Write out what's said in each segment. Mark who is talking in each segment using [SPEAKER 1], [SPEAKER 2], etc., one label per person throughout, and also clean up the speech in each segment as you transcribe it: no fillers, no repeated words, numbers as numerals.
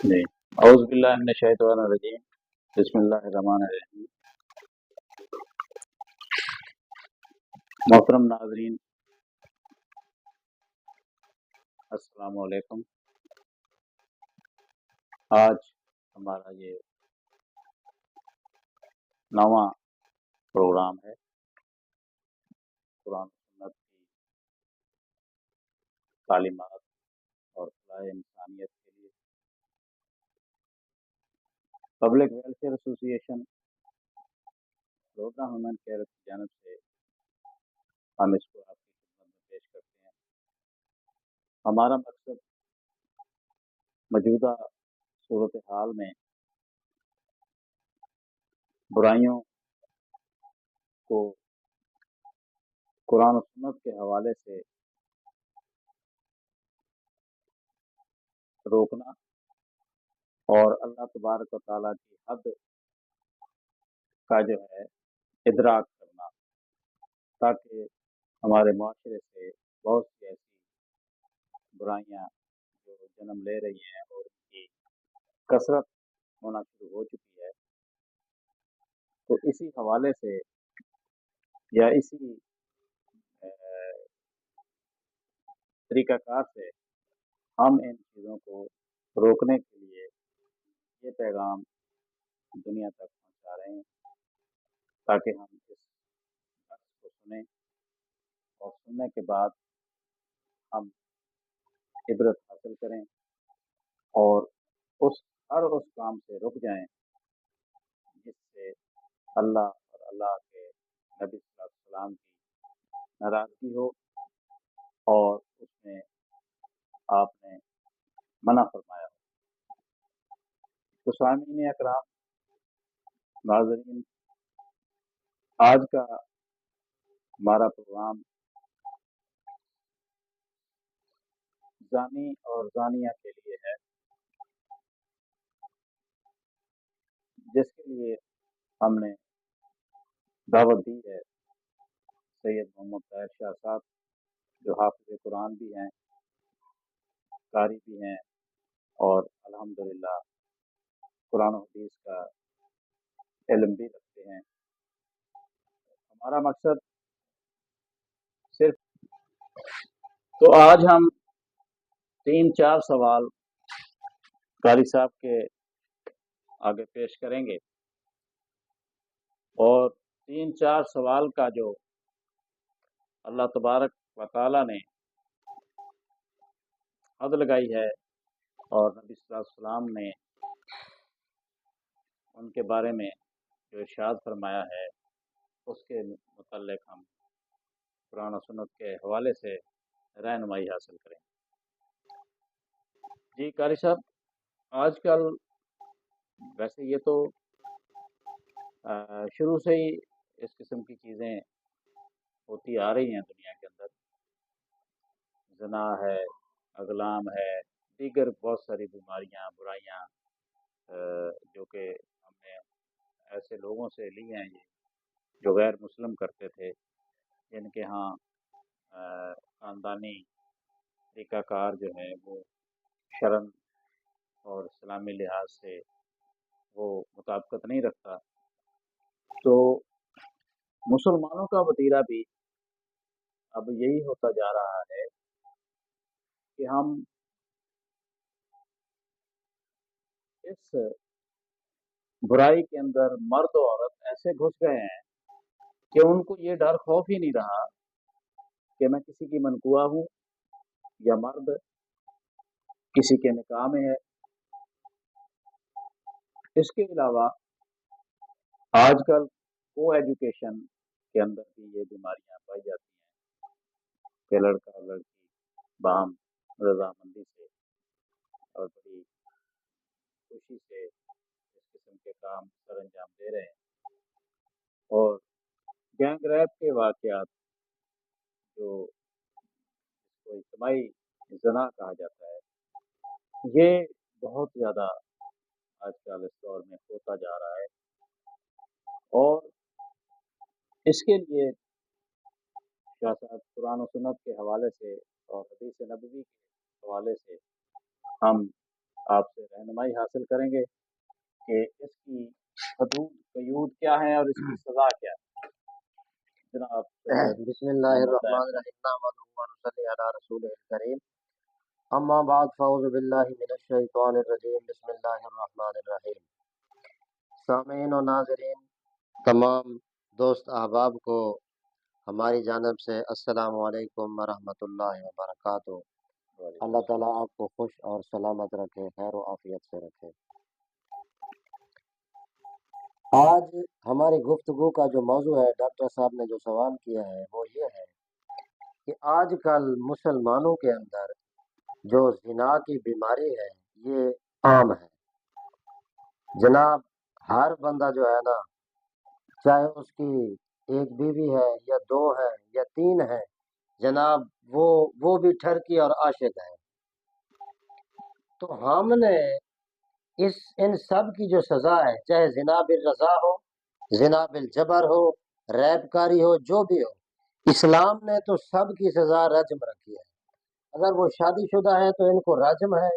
[SPEAKER 1] جی اعوذ باللہ من الشیطان الرجیم بسم اللہ الرحمن الرحیم محترم ناظرین السلام علیکم۔ آج ہمارا یہ نواں پروگرام ہے قرآن و سنت کی تعلیمات اور فلاح انسانیت کے لیے پبلک ویلفیئر ایسوسی ایشن روزہ ہیومن کیئر کی جانب سے ہم اس کو آپ کی خدمت میں پیش کرتے ہیں۔ ہمارا مقصد موجودہ صورتحال میں برائیوں کو قرآن و سنت کے حوالے سے روکنا اور اللہ تبارک و تعالیٰ کی حد کا جو ہے ادراک کرنا، تاکہ ہمارے معاشرے سے بہت سی ایسی برائیاں جو جنم لے رہی ہیں اور ان کی کثرت ہونا شروع ہو چکی ہے، تو اسی حوالے سے یا اسی طریقہ کار سے ہم ان چیزوں کو روکنے کے لیے یہ پیغام دنیا تک پہنچا رہے ہیں، تاکہ ہم اس درس کو سنیں اور سننے کے بعد ہم عبرت حاصل کریں اور ہر اس کام سے رک جائیں جس سے اللہ اور اللہ کے نبی صلی اللہ علیہ وسلم کی ناراضگی ہو اور اس میں آپ نے منع فرمایا ہو۔ تو سامعین اکرام، ناظرین، آج کا ہمارا پروگرام زانی اور زانیہ کے لیے ہے، جس کے لیے ہم نے دعوت دی ہے سید محمد طاہر شاہ صاحب، جو حافظ قرآن بھی ہیں، قاری بھی ہیں اور الحمدللہ قرآن و حدیث کا علم بھی رکھتے ہیں۔ ہمارا مقصد صرف تو آج ہم 3-4 سوال قاری صاحب کے آگے پیش کریں گے، اور 3-4 سوال کا جو اللہ تبارک و تعالیٰ نے حد لگائی ہے اور نبی صلی اللہ علیہ وسلم نے ان کے بارے میں جو ارشاد فرمایا ہے، اس کے متعلق ہم قرآن و سنت کے حوالے سے رہنمائی حاصل کریں۔ جی قاری صاحب، آج کل ویسے یہ تو شروع سے ہی اس قسم کی چیزیں ہوتی آ رہی ہیں دنیا کے اندر، زنا ہے، اغلام ہے، دیگر بہت ساری بیماریاں، برائیاں جو کہ ہم نے ایسے لوگوں سے لی ہیں یہ جو غیر مسلم کرتے تھے، جن کے ہاں خاندانی طریقہ کار جو ہے وہ شرم اور اسلامی لحاظ سے وہ مطابقت نہیں رکھتا، تو مسلمانوں کا وتیرہ بھی اب یہی ہوتا جا رہا ہے کہ ہم اس برائی کے اندر مرد و عورت ایسے گھس گئے ہیں کہ ان کو یہ ڈر خوف ہی نہیں رہا کہ میں کسی کی منقوہ ہوں یا مرد کسی کے نکاح میں ہے۔ اس کے علاوہ آج کل کو ایجوکیشن کے اندر بھی یہ بیماریاں پائی جاتی ہیں کہ لڑکا اور لڑکی باہم رضامندی سے اور بڑی خوشی سے اس قسم کے کام سر انجام دے رہے ہیں، اور گینگ ریپ کے واقعات جو اس کو اجتماعی زنا کہا جاتا ہے، یہ بہت زیادہ آج کل اس دور میں ہوتا جا رہا ہے، اور اس کے لیے شاہ صاحب قرآن و سنت کے حوالے سے اور حدیث نبوی کے حوالے سے ہم آپ سے رہنمائی حاصل کریں گے کہ اس کی حدود قیود کیا ہیں اور اس کی سزا کیا ہے۔ جناب
[SPEAKER 2] بسم اللہ
[SPEAKER 1] محمد طاہر
[SPEAKER 2] الرحمن الرحیم نحمده ونصلی علی رسول الکریم اما بعد فاعوذ باللہ من الشیطان الرجیم بسم اللہ الرحمن الرحیم۔ سامعین و ناظرین، تمام دوست احباب کو ہماری جانب سے السلام علیکم ورحمۃ اللہ وبرکاتہ۔ اللہ تعالیٰ آپ کو خوش اور سلامت رکھے، خیر و عافیت سے رکھے۔ آج ہماری گفتگو کا جو موضوع ہے، ڈاکٹر صاحب نے جو سوال کیا ہے وہ یہ ہے کہ آج کل مسلمانوں کے اندر جو زنا کی بیماری ہے یہ عام ہے۔ جناب ہر بندہ جو ہے نا، چاہے اس کی ایک بیوی ہے یا دو ہے یا تین ہے، جناب وہ بھی ٹھرکی اور عاشق ہے۔ تو ہم نے ان سب کی جو سزا ہے، چاہے زنا بالرضا ہو، زنا بالجبر ہو، ریپ کاری ہو، جو بھی ہو، اسلام نے تو سب کی سزا رجم رکھی ہے۔ اگر وہ شادی شدہ ہے تو ان کو رجم ہے،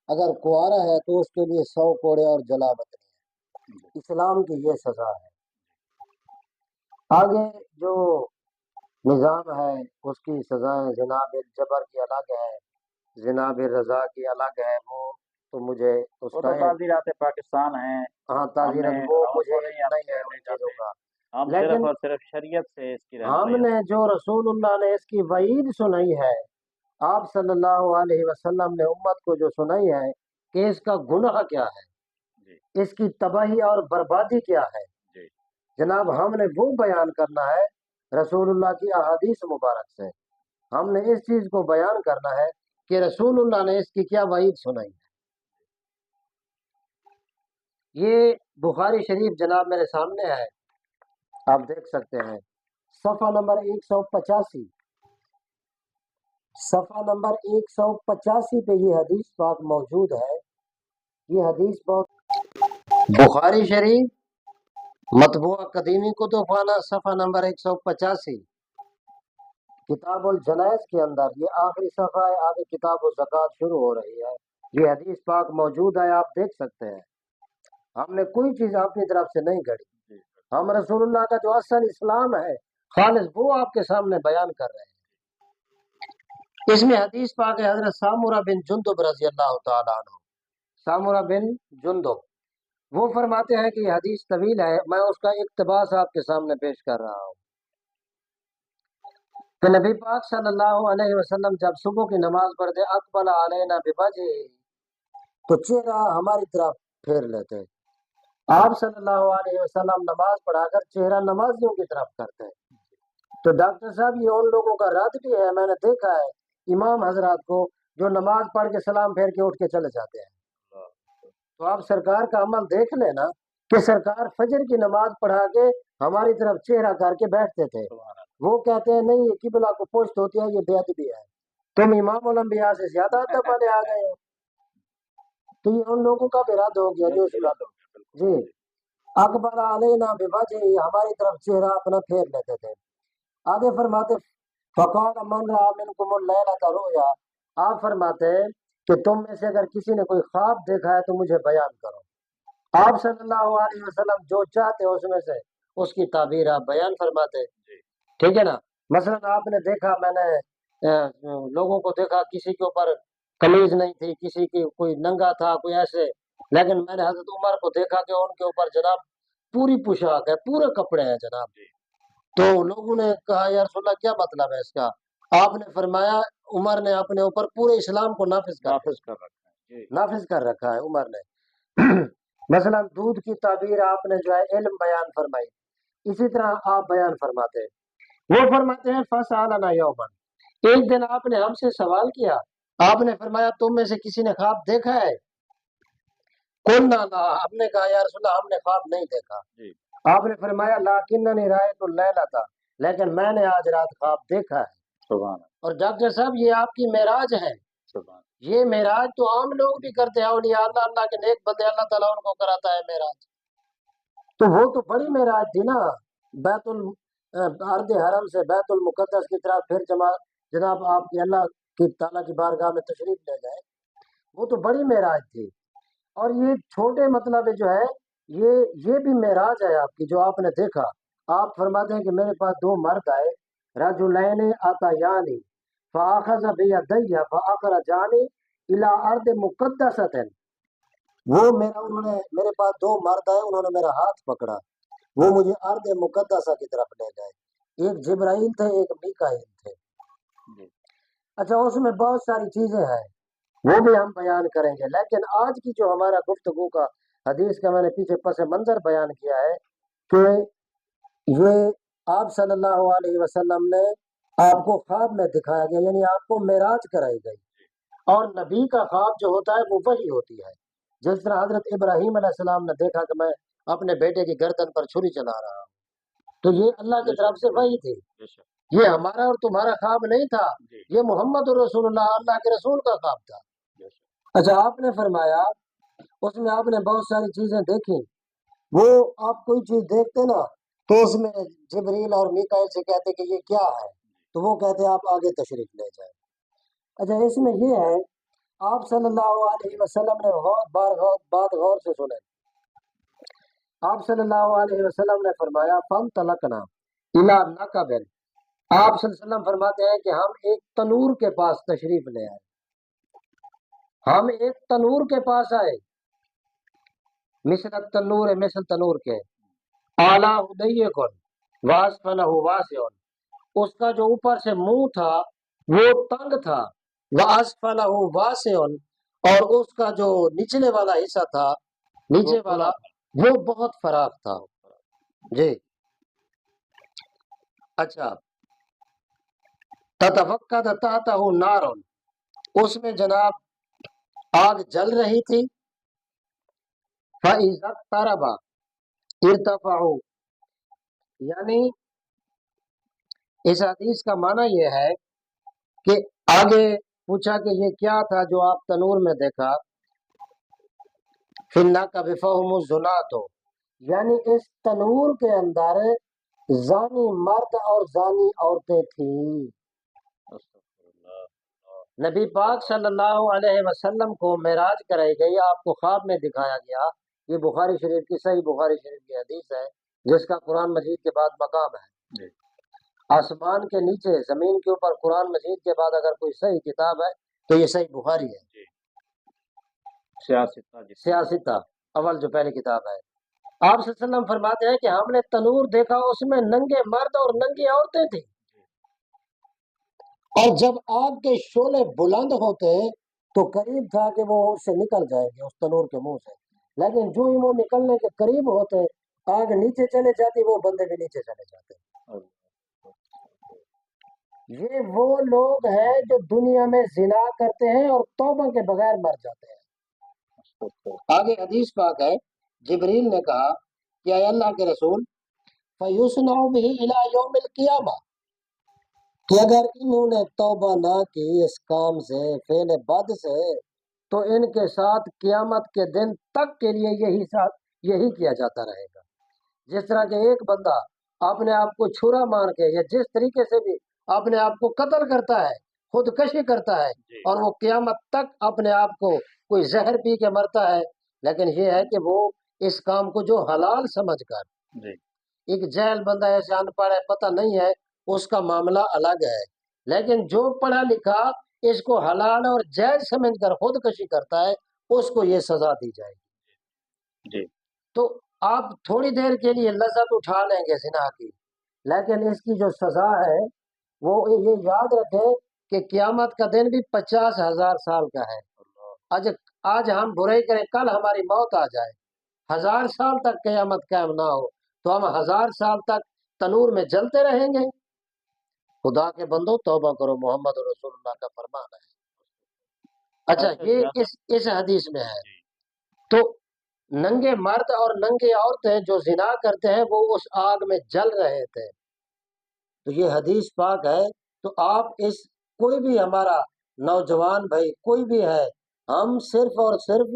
[SPEAKER 2] اگر کنوارا ہے تو اس کے لیے 100 کوڑے اور جلا وطنی ہے۔ اسلام کی یہ سزا ہے۔ آگے جو نظام ہے اس کی سزائیں زنا بالجبر کی الگ ہے، زنا بالرضا کی الگ ہے، وہ تو مجھے اس
[SPEAKER 1] وہ
[SPEAKER 2] کا
[SPEAKER 1] تو تعزیرات پاکستان ہیں،
[SPEAKER 2] ہاں
[SPEAKER 1] ہم
[SPEAKER 2] تعزیرت
[SPEAKER 1] نے
[SPEAKER 2] وہ
[SPEAKER 1] ہم
[SPEAKER 2] مجھے
[SPEAKER 1] تھوڑے ہی ہم
[SPEAKER 2] نہیں ہے ان
[SPEAKER 1] کہنے
[SPEAKER 2] چیزوں
[SPEAKER 1] چاہتے،
[SPEAKER 2] کا،
[SPEAKER 1] ہم صرف
[SPEAKER 2] لیکن
[SPEAKER 1] اور صرف شریعت سے اس کی
[SPEAKER 2] ہم
[SPEAKER 1] رہنمائی
[SPEAKER 2] نے جو رسول اللہ نے اس کی وعید سنائی ہے، آپ صلی اللہ علیہ وسلم نے امت کو جو سنائی ہے کہ اس کا گناہ کیا ہے،
[SPEAKER 1] جی
[SPEAKER 2] اس کی تباہی اور بربادی کیا ہے،
[SPEAKER 1] جی
[SPEAKER 2] جناب ہم نے وہ بیان کرنا ہے رسول اللہ کی احادیث مبارک سے۔ ہم نے اس چیز کو بیان کرنا ہے کہ رسول اللہ نے اس کی کیا وعید سنائی ہے۔ یہ بخاری شریف جناب میرے سامنے ہے، آپ دیکھ سکتے ہیں، صفحہ نمبر 185، صفحہ نمبر 185 پہ یہ حدیث پاک موجود ہے۔ یہ حدیث بہت بخاری شریف مطبوعہ قدیمی کتب خانہ صفحہ نمبر 185 کتاب الجنائز کے اندر یہ آخری صفحہ ہے، آگے کتاب الزکوٰۃ شروع ہو رہی ہے۔ یہ حدیث پاک موجود ہے، آپ دیکھ سکتے ہیں۔ ہم نے کوئی چیز اپنی طرف سے نہیں گھڑی، ہم رسول اللہ کا جو اصل اسلام ہے خالص وہ آپ کے سامنے بیان کر رہے ہیں۔ اس میں حدیث پاک ہے حضرت سامورہ بن جندب رضی اللہ تعالیٰ عنہ، سامورہ بن جندب، وہ فرماتے ہیں کہ یہ حدیث طویل ہے، میں اس کا اقتباس آپ کے سامنے پیش کر رہا ہوں کہ نبی پاک صلی اللہ علیہ وسلم جب صبح کی نماز پڑھتے اقبل علینا بوجہ، تو چہرہ ہماری طرف پھیر لیتے۔ آپ صلی اللہ علیہ وسلم نماز پڑھا کر چہرہ نمازیوں کی طرف کرتے ہیں۔ تو ڈاکٹر صاحب یہ ان لوگوں کا رد بھی ہے، میں نے دیکھا ہے امام حضرات کو جو نماز پڑھ کے سلام پھیر کے اٹھ کے چلے جاتے ہیں۔ تو آپ سرکار کا عمل دیکھ لینا کہ سرکار فجر کی نماز پڑھا کے ہماری طرف چہرہ کر کے بیٹھتے تھے، وہ کہتے ہیں نہیں یہ قبلہ کو پشت ہوتی ہے، یہ بے ادبی ہے، تم امام الانبیاء سے زیادہ ادب والے آ گئے ہو۔ تو یہ ان لوگوں کا بھی رد ہو گیا جو اس میں جی اکبر علینا بوجہ، ہماری طرف چہرہ اپنا پھیر لیتے تھے۔ آگے فرماتے فقال من رأى منکم اللیلۃ رؤیا، آپ فرماتے کہ تم میں سے اگر کسی نے کوئی خواب دیکھا ہے تو مجھے بیان کرو۔ آپ صلی اللہ علیہ وسلم جو چاہتے اس میں سے اس کی تعبیر آپ بیان فرماتے، ٹھیک ہے نا۔ مثلا آپ نے دیکھا، میں نے لوگوں کو دیکھا کسی کے اوپر قمیض نہیں تھی، کسی کی کوئی ننگا تھا، کوئی ایسے، لیکن میں نے حضرت عمر کو دیکھا کہ ان کے اوپر جناب پوری پوشاک ہے، پورے کپڑے ہیں جناب۔ تو لوگوں نے کہا یا رسول اللہ کیا مطلب ہے اس کا؟ آپ نے فرمایا عمر نے اپنے اوپر پورے اسلام کو نافذ کر رکھا ہے عمر نے۔ مثلا دودھ کی تعبیر آپ نے جو ہے علم بیان فرمائی، اسی طرح آپ بیان فرماتے ہیں۔ وہ فرماتے ہیں فَسَأَلَنَا يَوْمًا، ایک دن آپ نے ہم سے سوال کیا، آپ نے فرمایا تم میں سے کسی نے خواب دیکھا ہے؟ قُلْنَا لَا، ہم نے کہا یا رسول اللہ ہم نے خواب نہیں دیکھا۔ آپ نے فرمایا لَٰكِنَّنِي رَأَيْتُ اللَّيْلَةَ، لیکن میں نے آج رات خواب دیکھا ہے۔ اور ڈاکٹر صاحب یہ آپ کی معراج ہے، یہ معراج تو عام لوگ بھی کرتے ہیں، اولیاء اللہ، اللہ کے نیک بندے، اللہ تعالیٰ ان کو کراتا ہے معراج، تو وہ تو بڑی معراج تھی نا، بیت ارض حرم سے بیت المقدس کی طرف پھر جناب آپ کی اللہ کی تعالیٰ کی بارگاہ میں تشریف لے گئے۔ وہ تو بڑی معراج تھی. اور یہ چھوٹے مطلب جو ہے یہ بھی معراج ہے آپ کی جو آپ نے دیکھا. آپ فرماتے ہیں کہ میرے پاس دو مرد آئے، رجلین اتیانی فاخذ بیدی فاخرجانی الی ارض مقدسۃ. وہ انہوں نے میرے پاس دو مرد آئے، انہوں نے میرا ہاتھ پکڑا، وہ مجھے ارض مقدسہ کی طرف لے گئے. ایک جبرائیل تھے، ایک میکائیل تھے. اچھا، اس میں بہت ساری چیزیں ہیں وہ بھی ہم بیان کریں گے، لیکن آج کی جو ہمارا گفتگو کا حدیث کا میں نے پیچھے پس منظر بیان کیا ہے کہ یہ آپ صلی اللہ علیہ وسلم نے آپ کو خواب میں دکھایا گیا، یعنی آپ کو معراج کرائی گئی. اور نبی کا خواب جو ہوتا ہے وہ وہی ہوتی ہے. جس طرح حضرت ابراہیم علیہ السلام نے دیکھا کہ میں اپنے بیٹے کی گردن پر چھری چلا رہا ہوں، تو یہ اللہ کی طرف سے وہی تھی. یہ ہمارا اور تمہارا خواب نہیں تھا، یہ محمد رسول اللہ، اللہ کے رسول کا خواب تھا. اچھا، آپ نے فرمایا اس میں آپ نے بہت ساری چیزیں دیکھی. وہ آپ کوئی چیز دیکھتے نا تو اس میں جبریل اور میکائیل سے کہتے کہ یہ کیا ہے، تو وہ کہتے آپ آگے تشریف لے جائیں. اچھا، اس میں یہ ہے آپ صلی اللہ علیہ وسلم نے بات غور سے سنیں. آپ صلی اللہ علیہ وسلم نے فرمایا فانطلقنا الی نقب. آپ صلی اللہ علیہ وسلم فرماتے ہیں کہ ہم ایک تنور کے پاس تشریف لے آئے. ہم ایک تنور کے پاس آئے، مثل تنور، مثل تنور کے اعلیٰ ضیق واسفلہ واسع. اس کا جو اوپر سے منہ تھا وہ تنگ تھا، واسفلہ واسع، اور اس کا جو نچلے والا حصہ تھا، نیچے والا، وہ بہت فراخ تھا. جی اچھا، تتفقد تحتہ نار، اس میں جناب آگ جل رہی تھی. فَإِذَا اقْتَرَبَ ارتفعوا، یعنی اس حدیث کا معنی یہ ہے کہ آگے پوچھا کہ یہ کیا تھا جو آپ تنور میں دیکھا. فِنَّا كَبِفَهُمُ الزُّنَاتُ، یعنی اس تنور کے اندر زانی مرد اور زانی عورتیں تھیں. نبی پاک صلی اللہ علیہ وسلم کو معراج کرائی گئی، آپ کو خواب میں دکھایا گیا. یہ بخاری شریف کی صحیح بخاری شریف کی حدیث ہے جس کا قرآن مجید کے بعد مقام ہے. آسمان کے نیچے زمین کے اوپر قرآن مجید کے بعد اگر کوئی صحیح کتاب ہے تو یہ صحیح بخاری ہے. سیاستہ اول جو پہلی کتاب ہے. آپ صلی اللہ علیہ وسلم فرماتے ہیں کہ ہم نے تنور دیکھا، اس میں ننگے مرد اور ننگی عورتیں تھیں. اور جب آگ کے شعلے بلند ہوتے تو قریب تھا کہ وہ اس سے نکل جائیں گے اس تنور کے منہ سے، لیکن جو ہی وہ نکلنے کے قریب ہوتے آگ نیچے چلے جاتی، وہ بندے بھی نیچے چلے جاتے. یہ وہ لوگ ہیں جو دنیا میں زنا کرتے ہیں اور توبہ کے بغیر مر جاتے ہیں. آگے حدیث پاک ہے، جبریل نے کہا کہ اے اللہ کے رسول فَيُسْنَعُ بِهِ إِلَى يَوْمِ الْقِيَامَةِ، کہ اگر انہوں نے توبہ نہ کی اس کام سے، فعل بد سے، تو ان کے ساتھ قیامت کے دن تک کے لیے یہی کیا جاتا رہے گا. جس طرح کہ ایک بندہ اپنے آپ کو چھرا مار کے یا جس طریقے سے بھی اپنے آپ کو قتل کرتا ہے، خودکشی کرتا ہے، اور وہ قیامت تک اپنے آپ کو کوئی زہر پی کے مرتا ہے. لیکن یہ ہے کہ وہ اس کام کو جو حلال سمجھ کر، ایک جاہل بندہ ایسے ان پڑھ ہے، پتہ نہیں ہے، اس کا معاملہ الگ ہے. لیکن جو پڑھا لکھا اس کو حلال اور جائز سمجھ کر خودکشی کرتا ہے، اس کو یہ سزا دی جائے گی. تو آپ تھوڑی دیر کے لیے لذت اٹھا لیں گے زنا کی، لیکن اس کی جو سزا ہے وہ یہ یاد رکھیں کہ قیامت کا دن بھی 50,000 سال کا ہے. آج ہم برائی کریں، کل ہماری موت آ جائے، 1000 سال تک قیامت قائم نہ ہو تو ہم 1000 سال تک تنور میں جلتے رہیں گے. خدا کے بندو توبہ کرو، محمد رسول اللہ کا فرمان ہے. اچھا، یہ اس حدیث میں ہے. تو ننگے مرد اور ننگے عورتیں جو زنا کرتے ہیں وہ اس آگ میں جل رہے تھے. تو یہ حدیث پاک ہے. تو آپ کوئی بھی ہمارا نوجوان بھائی کوئی بھی ہے، ہم صرف اور صرف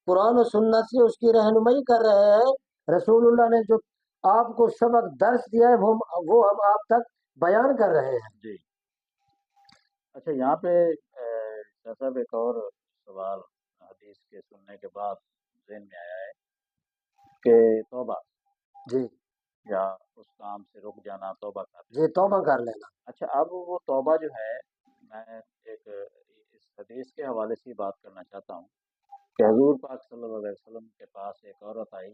[SPEAKER 2] قرآن و سنت سے اس کی رہنمائی کر رہے ہیں. رسول اللہ نے جو آپ کو سبق درس دیا ہے وہ ہم آپ تک بیان کر رہے ہیں.
[SPEAKER 1] اچھا، یہاں پہ صاحب ایک اور سوال حدیث کے سننے کے بعد ذہن میں آیا ہے کہ توبہ
[SPEAKER 2] جی
[SPEAKER 1] یا اس کام سے رک جانا توبہ کر لینا.
[SPEAKER 2] جی توبہ کر لینا.
[SPEAKER 1] اچھا اب وہ توبہ جو ہے میں ایک اس حدیث کے حوالے سے بات کرنا چاہتا ہوں کہ حضور پاک صلی اللہ علیہ وسلم کے پاس ایک عورت آئی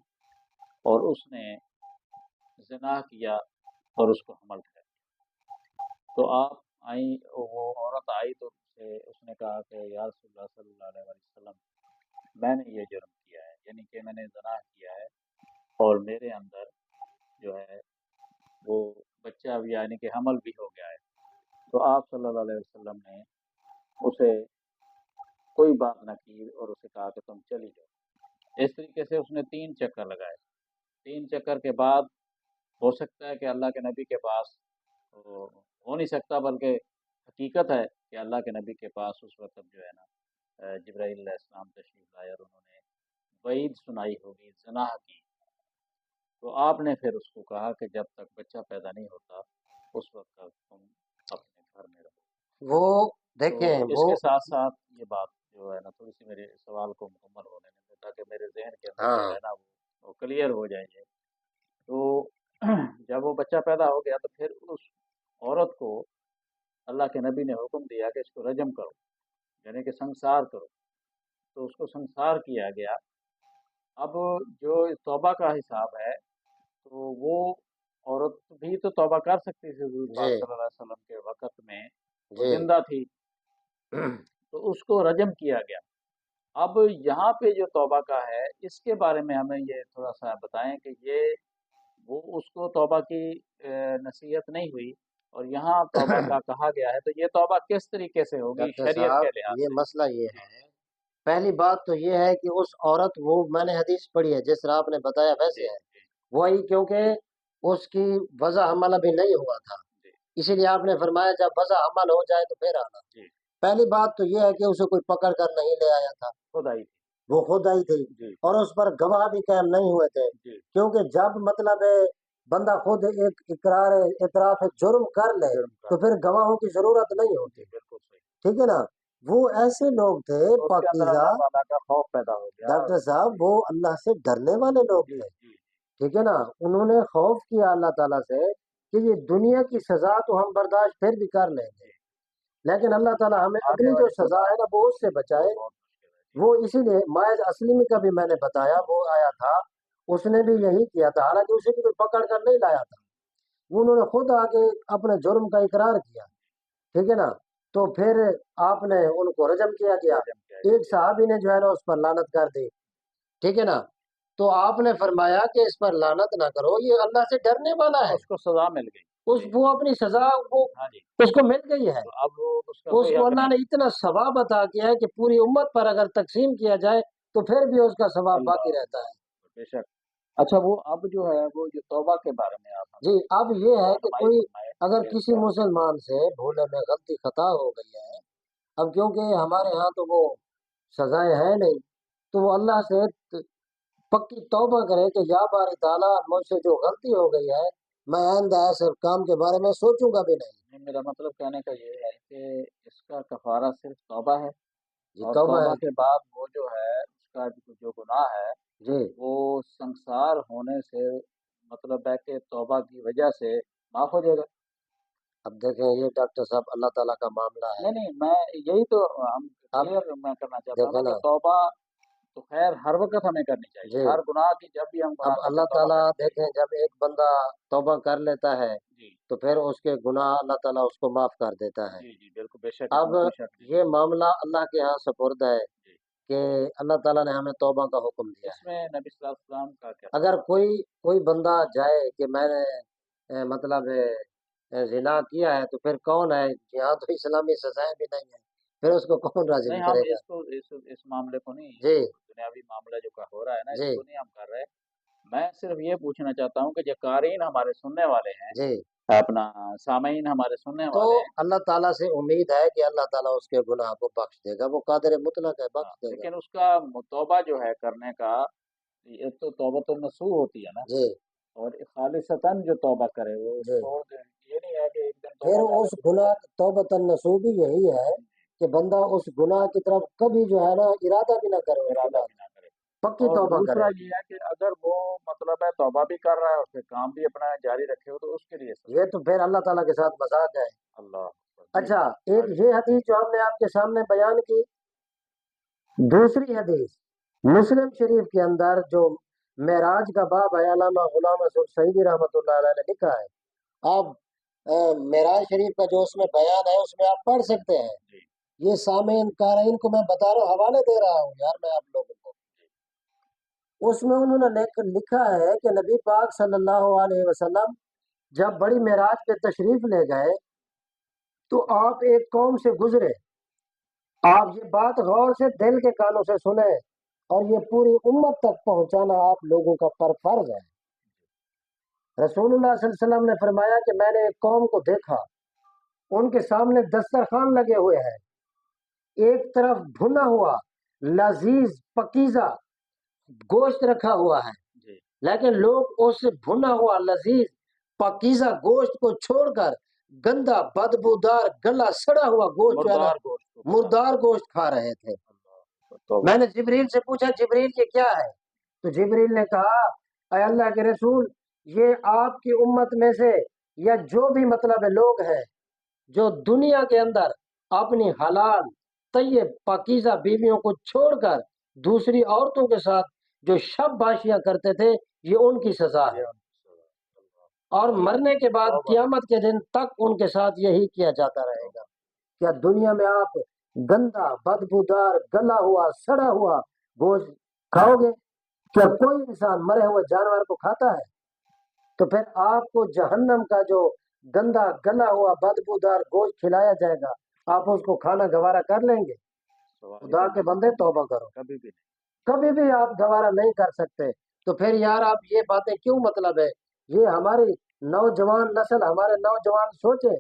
[SPEAKER 1] اور اس نے زنا کیا اور اس کو حمل ٹھہر. تو آپ آئیں، وہ عورت آئی تو اس نے کہا کہ یا رسول اللہ صلی اللہ علیہ وسلم میں نے یہ جرم کیا ہے، یعنی کہ میں نے زنا کیا ہے اور میرے اندر جو ہے وہ بچہ بھی یعنی کہ حمل بھی ہو گیا ہے. تو آپ صلی اللہ علیہ وسلم نے اسے کوئی بات نہ کی اور اسے کہا کہ تم چلی جاؤ. اس طریقے سے اس نے 3 چکر لگائے. 3 چکر کے بعد ہو سکتا ہے کہ اللہ کے نبی کے پاس ہو نہیں سکتا، بلکہ حقیقت ہے کہ اللہ کے نبی کے پاس اس وقت جو ہے نا جبرائیل علیہ السلام تشریف لائے اور انہوں نے وعید سنائی ہوگی زنا کی. تو آپ نے پھر اس کو کہا کہ جب تک بچہ پیدا نہیں ہوتا اس وقت تک تم اپنے گھر میں رہو.
[SPEAKER 2] وہ
[SPEAKER 1] تو
[SPEAKER 2] دیکھیں
[SPEAKER 1] اس
[SPEAKER 2] وہ
[SPEAKER 1] کے ساتھ ساتھ یہ بات جو ہے نا تھوڑی سی میرے سوال کو مکمل ہونے دیں تاکہ میرے ذہن کے اندر جو
[SPEAKER 2] ہاں
[SPEAKER 1] ہے نا وہ کلیئر ہو جائیں گے. تو جب وہ بچہ پیدا ہو گیا تو پھر اس عورت کو اللہ کے نبی نے حکم دیا کہ اس کو رجم کرو، یعنی کہ سنسار کرو. تو اس کو سنسار کیا گیا. اب جو توبہ کا حساب ہے تو وہ عورت بھی تو توبہ کر سکتی تھی حضور پاک
[SPEAKER 2] جی
[SPEAKER 1] صلی اللہ علیہ وسلم کے وقت میں، وہ
[SPEAKER 2] جی
[SPEAKER 1] زندہ تھی، تو اس کو رجم کیا گیا. اب یہاں پہ جو توبہ کا ہے اس کے بارے میں ہمیں یہ تھوڑا سا بتائیں کہ یہ وہ اس کو توبہ کی نصیحت نہیں ہوئی اور یہاں توبہ کا کہا گیا ہے، تو یہ توبہ کس طریقے سے ہوگی
[SPEAKER 2] ڈاکٹر
[SPEAKER 1] شریعت کے
[SPEAKER 2] صاحب
[SPEAKER 1] لحاظ
[SPEAKER 2] یہ
[SPEAKER 1] سے؟
[SPEAKER 2] مسئلہ یہ
[SPEAKER 1] جی
[SPEAKER 2] ہے، پہلی بات تو یہ ہے کہ اس عورت وہ میں نے حدیث پڑھی ہے جس طرح آپ نے بتایا
[SPEAKER 1] جی
[SPEAKER 2] ویسے ہے
[SPEAKER 1] جی
[SPEAKER 2] وہی، کیونکہ اس کی وضع حمل ابھی نہیں ہوا تھا،
[SPEAKER 1] جی
[SPEAKER 2] اسی لیے آپ نے فرمایا جب وضع حمل ہو جائے تو پھر آنا.
[SPEAKER 1] جی
[SPEAKER 2] پہلی بات تو یہ ہے کہ اسے کوئی پکڑ کر نہیں لے آیا تھا،
[SPEAKER 1] خود آئی
[SPEAKER 2] وہ خود آئی تھی
[SPEAKER 1] تھی. جی
[SPEAKER 2] اور اس پر گواہ بھی قائم نہیں ہوئے تھے،
[SPEAKER 1] جی
[SPEAKER 2] کیونکہ جب مطلب بندہ خود ایک اقرار اعتراف جرم کر لے
[SPEAKER 1] جرم کا
[SPEAKER 2] تو پھر گواہوں کی ضرورت نہیں ہوتی.
[SPEAKER 1] جی بالکل صحیح.
[SPEAKER 2] ٹھیک ہے نا. وہ ایسے لوگ تھے
[SPEAKER 1] تو اس کے اندر
[SPEAKER 2] پاکیزہ
[SPEAKER 1] اللہ تعالیٰ کا خوف پیدا ہو گیا.
[SPEAKER 2] ڈاکٹر صاحب، وہ اللہ سے ڈرنے والے لوگ
[SPEAKER 1] جی
[SPEAKER 2] تھے.
[SPEAKER 1] جی
[SPEAKER 2] ٹھیک ہے نا. انہوں نے خوف کیا اللہ تعالیٰ سے کہ یہ دنیا کی سزا تو ہم برداشت پھر بھی کر لیں گے، لیکن اللہ تعالیٰ ہمیں
[SPEAKER 1] آنے
[SPEAKER 2] اگلی جو
[SPEAKER 1] والی
[SPEAKER 2] سزا
[SPEAKER 1] سزا
[SPEAKER 2] ہے نا وہ اس سے
[SPEAKER 1] وہ
[SPEAKER 2] بچائے.
[SPEAKER 1] بہت مشکل ہے.
[SPEAKER 2] وہ اسی لیے مائز اسلمی کا بھی میں نے بتایا، وہ آیا تھا اس نے بھی یہی کیا تھا، حالانکہ اسے بھی کوئی پکڑ کر نہیں لایا تھا، وہ انہوں نے خود آگے اپنے جرم کا اقرار کیا. ٹھیک ہے نا. تو پھر آپ نے ان کو رجم کیا گیا.
[SPEAKER 1] رجم کیا گیا.
[SPEAKER 2] ایک صحابی نے جو ہے نا اس پر لعنت کر دی. ٹھیک ہے نا. تو آپ نے فرمایا کہ اس پر لعنت نہ کرو، یہ اللہ سے ڈرنے والا ہے،
[SPEAKER 1] اس کو سزا مل گئی. جی
[SPEAKER 2] وہ اپنی سزا وہ
[SPEAKER 1] ہاں جی.
[SPEAKER 2] اس کو مل گئی ہے.
[SPEAKER 1] تو اب وہ اس کا
[SPEAKER 2] اس
[SPEAKER 1] کوئی
[SPEAKER 2] کو
[SPEAKER 1] حق
[SPEAKER 2] اللہ
[SPEAKER 1] نہیں.
[SPEAKER 2] نے اتنا ثواب عطا کیا ہے کہ پوری امت پر اگر تقسیم کیا جائے تو پھر بھی اس کا ثواب
[SPEAKER 1] اللہ
[SPEAKER 2] باقی رہتا ہے.
[SPEAKER 1] بے شک. اچھا وہ اب جو ہے وہ جو توبہ کے بارے میں آپ
[SPEAKER 2] جی
[SPEAKER 1] ہمیں
[SPEAKER 2] اب یہ ہے کہ
[SPEAKER 1] رہنمائی
[SPEAKER 2] کوئی
[SPEAKER 1] فرمائے
[SPEAKER 2] اگر
[SPEAKER 1] کہ
[SPEAKER 2] کسی مسلمان سے بھولے میں غلطی خطا ہو گئی ہے، اب کیونکہ ہمارے ہاں تو وہ سزائیں ہیں نہیں، تو وہ اللہ سے پکی توبہ کرے کہ یا باری تعالیٰ مجھ سے جو غلطی ہو گئی ہے میں آئندہ ایسے کام کے بارے میں سوچوں گا بھی نہیں.
[SPEAKER 1] نہیں، میرا مطلب کہنے کا یہ ہے کہ اس کا کفارہ صرف توبہ ہے
[SPEAKER 2] جی
[SPEAKER 1] اور
[SPEAKER 2] توبہ ہے.
[SPEAKER 1] توبہ کے بعد وہ جو ہے اس کا جو گناہ ہے
[SPEAKER 2] جی
[SPEAKER 1] وہ سنسار ہونے سے مطلب ہے کہ توبہ کی وجہ سے معاف ہو جائے گا.
[SPEAKER 2] اب دیکھیں یہ ڈاکٹر صاحب اللہ تعالیٰ کا معاملہ ہے.
[SPEAKER 1] نہیں میں یہی تو ہم
[SPEAKER 2] اب
[SPEAKER 1] کلیئر میں کرنا چاہتا ہوں
[SPEAKER 2] دیکھیں
[SPEAKER 1] نا
[SPEAKER 2] نا.
[SPEAKER 1] کہ توبہ تو خیر ہر وقت ہمیں کرنی چاہیے،
[SPEAKER 2] جی
[SPEAKER 1] ہر گناہ کی جب بھی ہم
[SPEAKER 2] اب
[SPEAKER 1] گناہ کرتے
[SPEAKER 2] اللہ
[SPEAKER 1] ہیں توبہ
[SPEAKER 2] تعالیٰ
[SPEAKER 1] کرنی چاہیے.
[SPEAKER 2] دیکھیں جب ایک بندہ توبہ کر لیتا ہے
[SPEAKER 1] جی
[SPEAKER 2] تو پھر اس کے گناہ اللہ تعالیٰ اس کو معاف کر دیتا ہے.
[SPEAKER 1] جی جی بالکل بے شک، اس
[SPEAKER 2] اب
[SPEAKER 1] میں کوئی شک نہیں.
[SPEAKER 2] یہ معاملہ اللہ کے ہاں سپرد ہے
[SPEAKER 1] جی
[SPEAKER 2] کہ اللہ تعالیٰ نے ہمیں توبہ کا حکم دیا
[SPEAKER 1] اس
[SPEAKER 2] ہے.
[SPEAKER 1] میں نبی صلی اللہ علیہ وسلم کا کیا
[SPEAKER 2] اگر
[SPEAKER 1] فرمان ہے؟
[SPEAKER 2] کوئی بندہ جائے کہ میں نے مطلب زنا کیا ہے تو پھر کون ہے، یہاں تو اسلامی سزائیں بھی نہیں ہیں، پھر اس کو کون راضی
[SPEAKER 1] نہیں ہم
[SPEAKER 2] کرے گا.
[SPEAKER 1] اس کو اس معاملے کو نہیں،
[SPEAKER 2] جی
[SPEAKER 1] جو دنیاوی معاملہ جو کا ہو رہا ہے نا اس
[SPEAKER 2] جی
[SPEAKER 1] کو نہیں ہم کر رہے. میں صرف یہ پوچھنا چاہتا ہوں کہ جو قارئین ہمارے سننے والے ہیں،
[SPEAKER 2] جی
[SPEAKER 1] اپنا سامعین ہمارے سننے
[SPEAKER 2] تو
[SPEAKER 1] والے ہیں،
[SPEAKER 2] اللہ تعالیٰ سے امید ہے کہ اللہ تعالیٰ اس کے گناہ کو بخش دے گا، وہ قادر مطلق ہے، بخش دے گا.
[SPEAKER 1] لیکن اس کا توبہ جو ہے کرنے کا یہ تو توبۃ النصوح ہوتی ہے نا،
[SPEAKER 2] جی
[SPEAKER 1] اور خالصتاً جو توبہ کرے وہ
[SPEAKER 2] جی
[SPEAKER 1] چھوڑ دے. یہ نہیں ہے کہ ایک دن
[SPEAKER 2] پھر
[SPEAKER 1] توبہ کر لے
[SPEAKER 2] اس
[SPEAKER 1] تو چھوڑ
[SPEAKER 2] گناہ
[SPEAKER 1] دے.
[SPEAKER 2] توبۃ النصوح بھی یہی ہے کہ بندہ اس گناہ کی طرف کبھی جو ہے نا ارادہ بھی نہ کرے، اس
[SPEAKER 1] ارادہ
[SPEAKER 2] گناہ
[SPEAKER 1] بھی نہ کرے.
[SPEAKER 2] پکی
[SPEAKER 1] اور
[SPEAKER 2] توبہ کرے.
[SPEAKER 1] دوسرا یہ ہے کہ اگر وہ مطلب ہے توبہ بھی کر رہا ہے اور پھر کام بھی اپنا جاری رکھے ہو تو اس کے لیے سزا.
[SPEAKER 2] یہ تو پھر اللہ تعالیٰ کے ساتھ مذاق ہے.
[SPEAKER 1] اللہ اکبر.
[SPEAKER 2] اچھا، ایک یہ حدیث جو ہم نے آپ کے سامنے بیان کی، دوسری حدیث مسلم شریف کے اندر جو معراج کا باب ہے، علامہ غلام رسول سعیدی رحمۃ اللہ علیہ نے لکھا ہے. آپ معراج شریف کا جو اس میں بیان ہے اس میں آپ پڑھ سکتے ہیں.
[SPEAKER 1] جی.
[SPEAKER 2] یہ سامعین قارئین کو میں بتا رہا ہوں، حوالے دے رہا ہوں یار میں آپ لوگوں کو. اس میں انہوں نے لکھا ہے کہ نبی پاک صلی اللہ علیہ وسلم جب بڑی معراج پہ تشریف لے گئے تو آپ ایک قوم سے گزرے. آپ یہ بات غور سے دل کے کانوں سے سنیں اور یہ پوری امت تک پہنچانا آپ لوگوں کا فرض ہے. رسول اللہ صلی اللہ علیہ وسلم نے فرمایا کہ میں نے ایک قوم کو دیکھا، ان کے سامنے دسترخوان لگے ہوئے ہیں، ایک طرف بھنا ہوا لذیذ پکیزہ گوشت رکھا ہوا ہے،
[SPEAKER 1] جی.
[SPEAKER 2] لیکن لوگ اس بھنا ہوا لذیذ پکیزہ گوشت کو چھوڑ کر گندا بدبودار گلا سڑا ہوا گوشت جو ہے نا، مردار گوشت کھا رہے تھے. میں نے جبریل سے پوچھا جبریل یہ کیا ہے؟ تو جبریل نے کہا اے اللہ کے رسول، یہ آپ کی امت میں سے یا جو بھی مطلب لوگ ہیں جو دنیا کے اندر اپنی حلال طیب پاکیزہ بیویوں کو چھوڑ کر دوسری عورتوں کے ساتھ جو شب باشیاں کرتے تھے، یہ ان کی سزا ہے، اور مرنے کے بعد قیامت کے دن تک ان کے ساتھ یہی کیا جاتا رہے گا. کیا دنیا میں آپ گندا بدبودار گلا ہوا سڑا ہوا گوشت کھاؤ گے؟ کیا کوئی انسان مرے ہوئے جانور کو کھاتا ہے؟ تو پھر آپ کو جہنم کا جو گندا گلا ہوا بدبودار گوشت کھلایا جائے گا، آپ اس کو کھانا گوارا کر لیں گے؟ خدا کے بندے توبہ کرو، کبھی بھی آپ گوارا نہیں کر سکتے. تو پھر یار آپ یہ باتیں کیوں مطلب ہے؟ یہ ہماری نوجوان نسل، ہمارے نوجوان سوچے.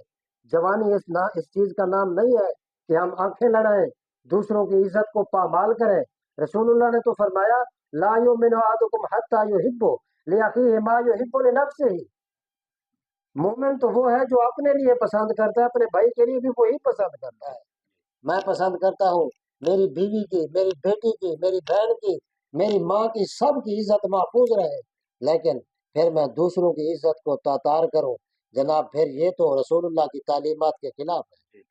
[SPEAKER 2] جوانی اس چیز کا نام نہیں ہے کہ ہم آنکھیں لڑائیں، دوسروں کی عزت کو پامال کریں. رسول اللہ نے تو فرمایا لا یؤمن احدکم حتی یحب لاخیہ ما یحب لنفسہ. مومن تو وہ ہے جو اپنے لیے پسند کرتا ہے، اپنے بھائی کے لیے بھی وہی پسند کرتا ہے. میں پسند کرتا ہوں میری بیوی کی، میری بیٹی کی، میری بہن کی، میری ماں کی، سب کی عزت محفوظ رہے، لیکن پھر میں دوسروں کی عزت کو تاتار کروں. جناب پھر یہ تو رسول اللہ کی تعلیمات کے خلاف ہے.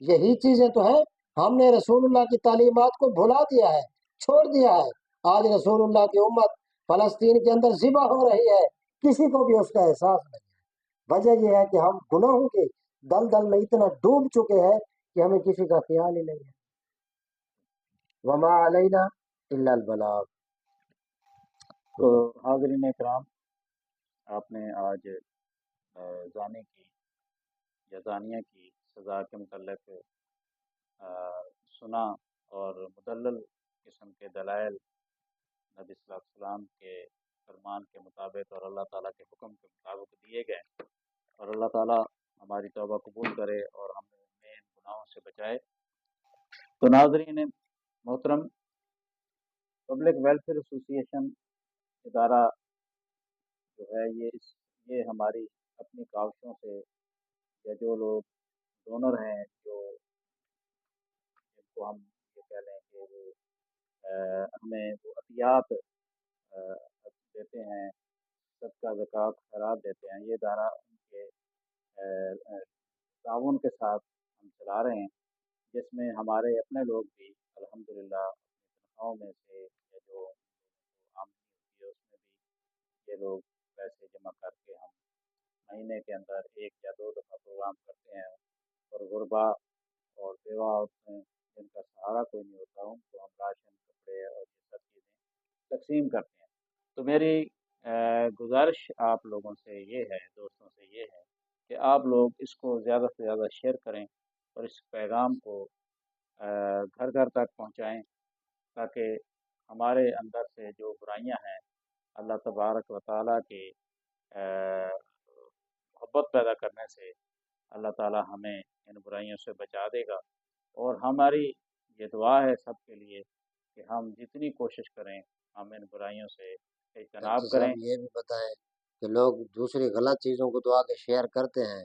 [SPEAKER 2] یہی چیزیں تو ہیں، ہم نے رسول اللہ کی تعلیمات کو بھلا دیا ہے، چھوڑ دیا ہے. آج رسول اللہ کی امت فلسطین کے اندر ذبح ہو رہی ہے، کسی کو بھی اس کا احساس نہیں ہے. وجہ یہ ہے کہ ہم گناہوں کے دلدل میں اتنا ڈوب چکے ہیں کہ ہمیں کسی کا خیال ہی نہیں ہے. وما علینا الا البلاغ.
[SPEAKER 1] تو حاضرین اکرام، آپ نے آج زانی کی یا زانیہ کی سزا کے متعلق سنا اور مدلل قسم کے دلائل نبی صلی اللہ علیہ وسلم کے فرمان کے مطابق اور اللہ تعالیٰ کے حکم کے مطابق دیے گئے، اور اللہ تعالیٰ ہماری توبہ قبول کرے اور ہمیں ان گناہوں سے بچائے. تو ناظرین محترم، پبلک ویلفیئر ایسوسی ایشن ادارہ جو ہے یہ ہماری اپنی کاوشوں سے، یا جو لوگ ڈونر ہیں، جو جن کو ہم یہ کہہ لیں کہ وہ ہمیں وہ عطیات دیتے ہیں، صدقہ زکوٰۃ خیرات دیتے ہیں، یہ ادارہ ان کے تعاون کے ساتھ ہم چلا رہے ہیں، جس میں ہمارے اپنے لوگ بھی الحمدللہ اپنی تنخواہوں میں سے یا جو آمدنی ہوتی ہے اس میں بھی یہ لوگ پیسے جمع کر کے ہم مہینے کے اندر 1 یا 2 دفعہ پروگرام کرتے ہیں، اور غربا اور بیوہ عورتیں جن کا سہارا کوئی نہیں ہوتا ان کو ہم راشن، کپڑے اور یہ سب چیزیں تقسیم کرتے ہیں. تو میری گزارش آپ لوگوں سے یہ ہے، دوستوں سے یہ ہے کہ آپ لوگ اس کو زیادہ سے زیادہ شیئر کریں اور اس پیغام کو گھر گھر تک پہنچائیں، تاکہ ہمارے اندر سے جو برائیاں ہیں اللہ تبارک و تعالیٰ کے محبت پیدا کرنے سے اللہ تعالیٰ ہمیں ان برائیوں سے بچا دے گا. اور ہماری یہ دعا ہے سب کے لیے کہ ہم جتنی کوشش کریں ہم ان برائیوں سے اجتناب کریں.
[SPEAKER 2] یہ بھی بتائیں کہ لوگ دوسری غلط چیزوں کو تو آ کے شیئر کرتے ہیں،